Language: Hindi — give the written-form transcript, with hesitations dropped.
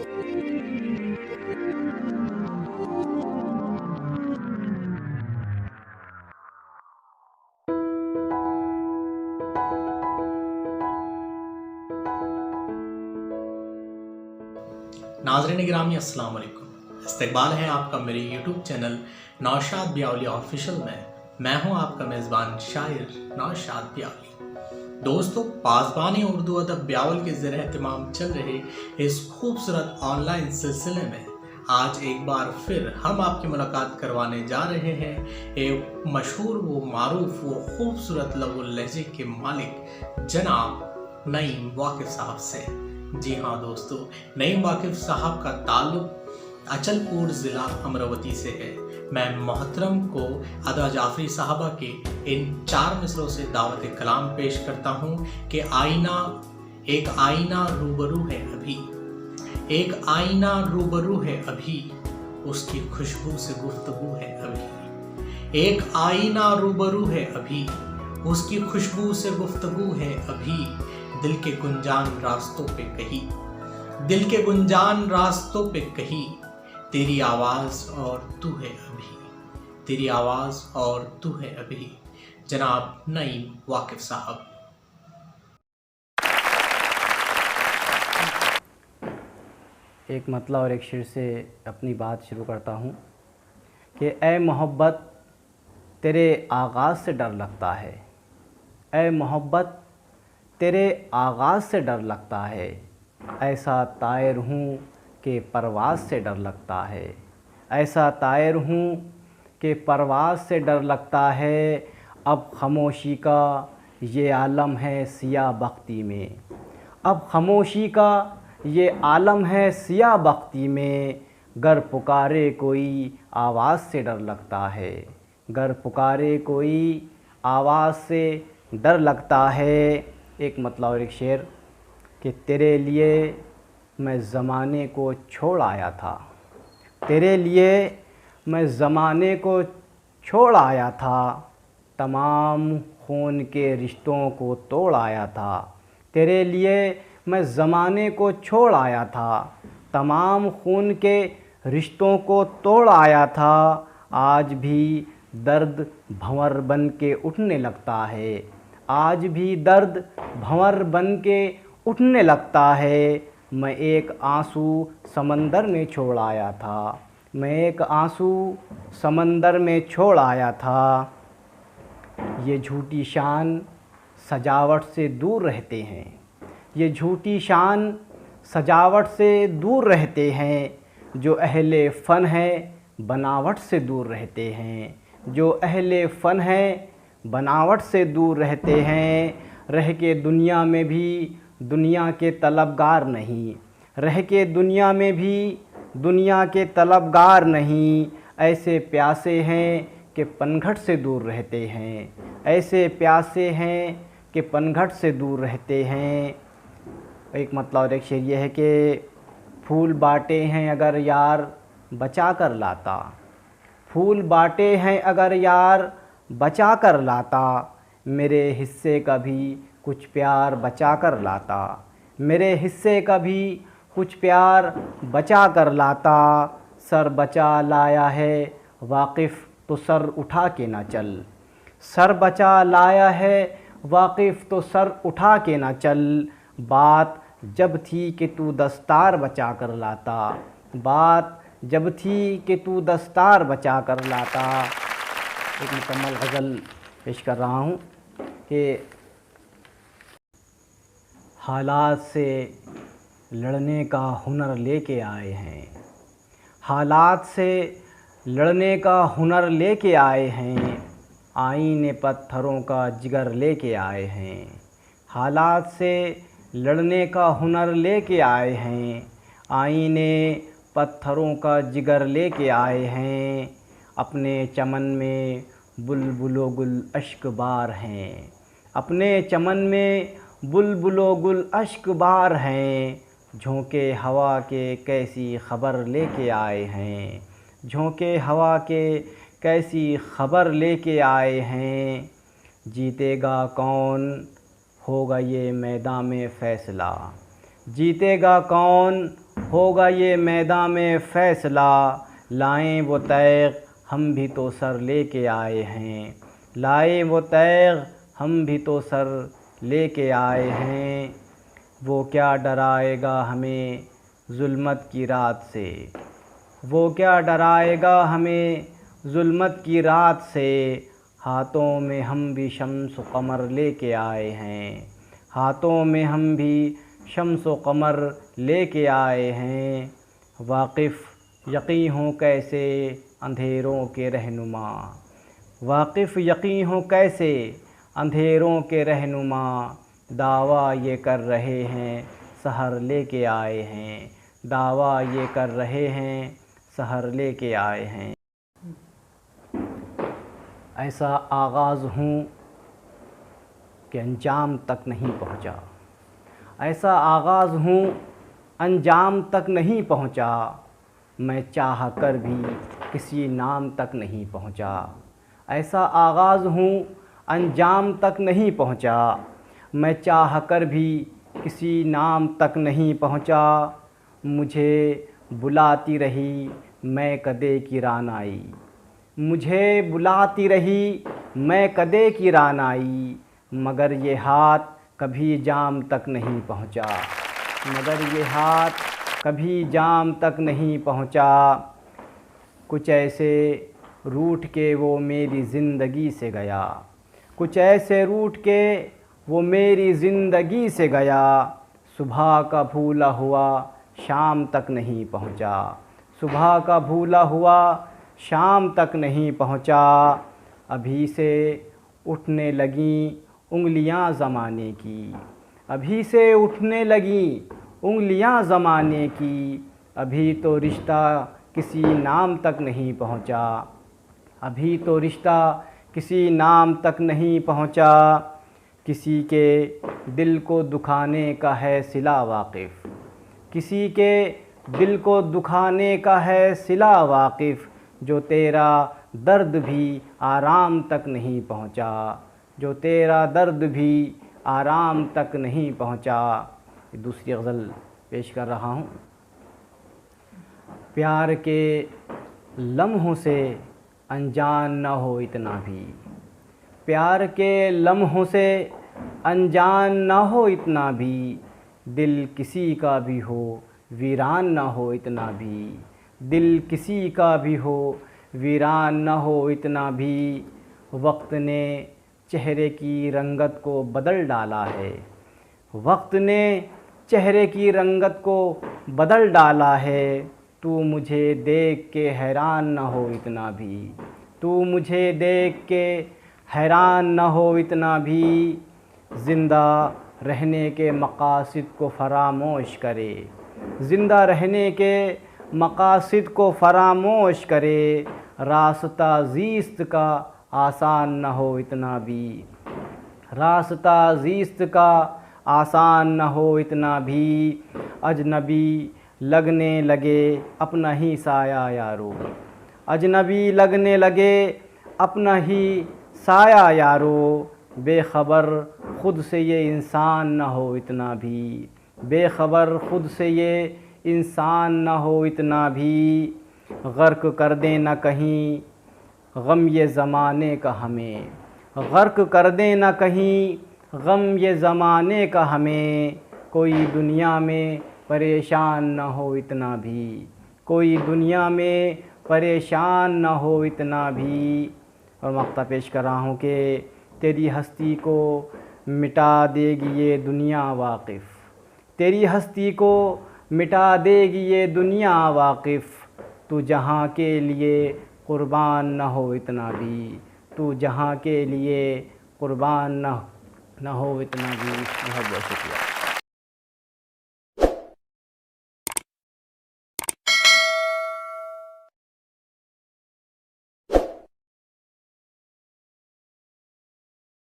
नाज़रीन गिरामी अस्सलाम वालेकुम। इस्तकबाल है आपका मेरे यूट्यूब चैनल नौशाद ब्यावली ऑफिशियल में। मैं हूं आपका मेज़बान शायर नौशाद ब्यावली। दोस्तों, पासबानी उर्दू अदब ब्यावल के ज़रिए एहतमाम चल रहे इस खूबसूरत ऑनलाइन सिलसिले में आज एक बार फिर हम आपकी मुलाकात करवाने जा रहे हैं एक मशहूर व मारूफ व खूबसूरत लव लहजे के मालिक जनाब नईम वाकिफ साहब से। जी हाँ दोस्तों, नईम वाकिफ साहब का ताल्लुक अचलपुर ज़िला अमरावती से है। मैं मोहतरम को अदा जाफरी साहबा के इन 4 मिसरों से दावत कलाम पेश करता हूँ कि एक आईना रूबरू है अभी, एक आईना रूबरू है अभी, उसकी खुशबू से गुफ्तगू है अभी। एक आईना रूबरू है अभी, उसकी खुशबू से गुफ्तगू है अभी। दिल के गुंजान रास्तों पे कहीं, दिल के गुंजान रास्तों पे कहीं, तेरी आवाज़ और तू है अभी, तेरी आवाज़ और तू है अभी। जनाब नईम वाकिफ साहब। एक मतला और एक शेर से अपनी बात शुरू करता हूँ कि ए मोहब्बत तेरे आगाज़ से डर लगता है, ए मोहब्बत तेरे आगाज़ से डर लगता है। ऐसा तायर हूँ कि परवाज़ से डर लगता है, ऐसा तायर हूँ कि परवाज़ से डर लगता है। अब खामोशी का ये आलम है सिया बख्ती में, अब खामोशी का ये आलम है सिया बख्ती में। गर पुकारे कोई आवाज़ से डर लगता है, गर पुकारे कोई आवाज़ से डर लगता है। एक मतलब और एक शेर कि तेरे लिए मैं ज़माने को छोड़ आया था, तेरे लिए मैं ज़माने को छोड़ आया था। तमाम खून के रिश्तों को तोड़ आया था, तेरे लिए मैं ज़माने को छोड़ आया था। तमाम खून के रिश्तों को तोड़ आया था। आज भी दर्द भंवर बन के उठने लगता है, आज भी दर्द भंवर बन के उठने लगता है। मैं एक आंसू समंदर में छोड़ आया था, मैं एक आंसू समंदर में छोड़ आया था। ये झूठी शान सजावट से दूर रहते हैं, ये झूठी शान सजावट से दूर रहते हैं। जो अहले फ़न है बनावट से दूर रहते हैं, जो अहले फ़न है बनावट से दूर रहते हैं। रह के दुनिया में भी दुनिया के तलबगार नहीं, रह के दुनिया में भी दुनिया के तलबगार नहीं। ऐसे प्यासे हैं कि पनघट से दूर रहते हैं, ऐसे प्यासे हैं कि पनघट से दूर रहते हैं। एक मतलब और एक शेर ये है कि फूल बाटे हैं अगर यार बचा कर लाता, फूल बाटे हैं अगर यार बचा कर लाता। मेरे हिस्से का भी कुछ प्यार बचा कर लाता, मेरे हिस्से का भी कुछ प्यार बचा कर लाता। सर बचा लाया है वाकिफ़ तो सर उठा के ना चल, सर बचा लाया है वाकिफ़ तो सर उठा के ना चल। बात जब थी कि तू दस्तार बचा कर लाता, बात जब थी कि तू दस्तार बचा कर लाता। एक मुकम्मल गज़ल पेश कर रहा हूँ कि हालात से लड़ने का हुनर लेके आए हैं, हालात से लड़ने का हुनर लेके आए हैं। आईने पत्थरों का जिगर लेके आए हैं, हालात से लड़ने का हुनर लेके आए हैं। आईने पत्थरों का जिगर लेके आए हैं। अपने चमन में बुलबुलो गुल अश्क बार हैं, अपने चमन में बुलबुलो गुल अश्क बार हैं। झोंके हवा के कैसी ख़बर लेके आए हैं, झोंके हवा के कैसी ख़बर लेके आए हैं। जीतेगा कौन होगा ये मैदान में फ़ैसला, जीतेगा कौन होगा ये मैदान में फ़ैसला, लाएं वो तैग़ हम भी तो सर लेके आए हैं, लाएं वो तैग़ हम भी तो सर लेके आए हैं। वो क्या डराएगा हमें ज़ुल्मत की रात से, वो क्या डराएगा हमें ज़ुल्मत की रात से। हाथों में हम भी शम्स व क़मर लेके आए हैं, हाथों में हम भी शम्स व क़मर लेके आए हैं। वाक़िफ़ यक़ीन हो कैसे अंधेरों के रहनुमा, वाक़िफ़ यक़ीन हो कैसे अंधेरों के रहनुमा। दावा ये कर रहे हैं सहर लेके आए हैं, दावा ये कर रहे हैं सहर लेके आए हैं। ऐसा आगाज़ हूँ कि अंजाम तक नहीं पहुँचा, ऐसा आगाज़ हूँ अंजाम तक नहीं पहुँचा। मैं चाह कर भी किसी नाम तक नहीं पहुँचा, ऐसा आगाज़ हूँ अंजाम तक नहीं पहुँचा। मैं चाह कर भी किसी नाम तक नहीं पहुँचा। मुझे बुलाती रही मैं कदे की रानाई, मुझे बुलाती रही मैं कदे की रानाई। मगर ये हाथ कभी जाम तक नहीं पहुँचा, मगर ये हाथ कभी जाम तक नहीं पहुँचा। कुछ ऐसे रूठ के वो मेरी ज़िंदगी से गया, कुछ ऐसे रूठ के वो मेरी ज़िंदगी से गया। सुबह का भूला हुआ शाम तक नहीं पहुँचा, सुबह का भूला हुआ शाम तक नहीं पहुँचा। अभी से उठने लगी उंगलियां ज़माने की, अभी से उठने लगी उंगलियां ज़माने की। अभी तो रिश्ता किसी नाम तक नहीं पहुँचा, अभी तो रिश्ता किसी नाम तक नहीं पहुँचा। किसी के दिल को दुखाने का है सिला वाक़िफ़, किसी के दिल को दुखाने का है सिला वाक़िफ़। जो तेरा दर्द भी आराम तक नहीं पहुँचा, जो तेरा दर्द भी आराम तक नहीं पहुँचा। दूसरी गज़ल पेश कर रहा हूँ। प्यार के लम्हों से अनजान न हो इतना भी, प्यार के लम्हों से अनजान न हो इतना भी। दिल किसी का भी हो वीरान न हो इतना भी, दिल किसी का भी हो वीरान न हो इतना भी। वक्त ने चेहरे की रंगत को बदल डाला है, वक्त ने चेहरे की रंगत को बदल डाला है। तू मुझे देख के हैरान न हो इतना भी, तू मुझे देख के हैरान न हो इतना भी। ज़िंदा रहने के मक़ासिद को फ़रामोश करे, ज़िंदा रहने के मक़ासिद को फ़रामोश करे। रास्ता ज़ीस्त का आसान न हो इतना भी, रास्ता ज़ीस्त का आसान न हो इतना भी। अजनबी लगने लगे अपना ही साया यारो, अजनबी लगने लगे अपना ही साया यारो। बेखबर ख़ुद से ये इंसान न हो इतना भी, बेखबर ख़ुद से ये इंसान न हो इतना भी। गर्क कर दे न कहीं गम ये ज़माने का हमें, गर्क कर दे न कहीं गम ये ज़माने का हमें। कोई दुनिया में परेशान न हो इतना भी, कोई दुनिया में परेशान न हो इतना भी। और मक़ता पेश कर रहा हूँ कि तेरी हस्ती को मिटा देगी ये दुनिया वाक़िफ़, तेरी हस्ती को मिटा देगी ये दुनिया वाक़िफ़। तू जहाँ के लिए क़ुरबान न हो इतना भी, तू जहाँ के लिए क़ुरबान न हो इतना भी। बहुत बहुत शुक्रिया।